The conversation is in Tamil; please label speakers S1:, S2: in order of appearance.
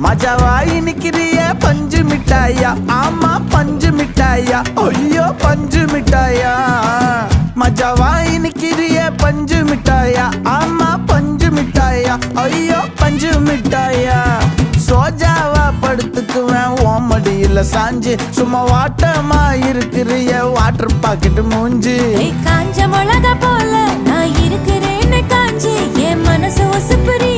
S1: மஜாவாய் நிக்கிறிய பஞ்சு மிட்டாயா, ஆமா பஞ்சு மிட்டாயா, ஐயோ பஞ்சு மிட்டாயா. மஜாவாய் நிக்கிறிய பஞ்சு மிட்டாயா, ஆமா பஞ்சு மிட்டாயா, ஐயோ பஞ்சு மிட்டாயா. சோஜாவா படுத்துக்குவேன் ஓமடியில சாஞ்சு, சும்மா வாட்டமா இருக்கிறிய வாட்டர் பாக்கெட் மூஞ்சி.
S2: காஞ்ச மிளகா போல நான் இருக்கிறேன்னு காஞ்சி என் மனசு ஒசுப்புரி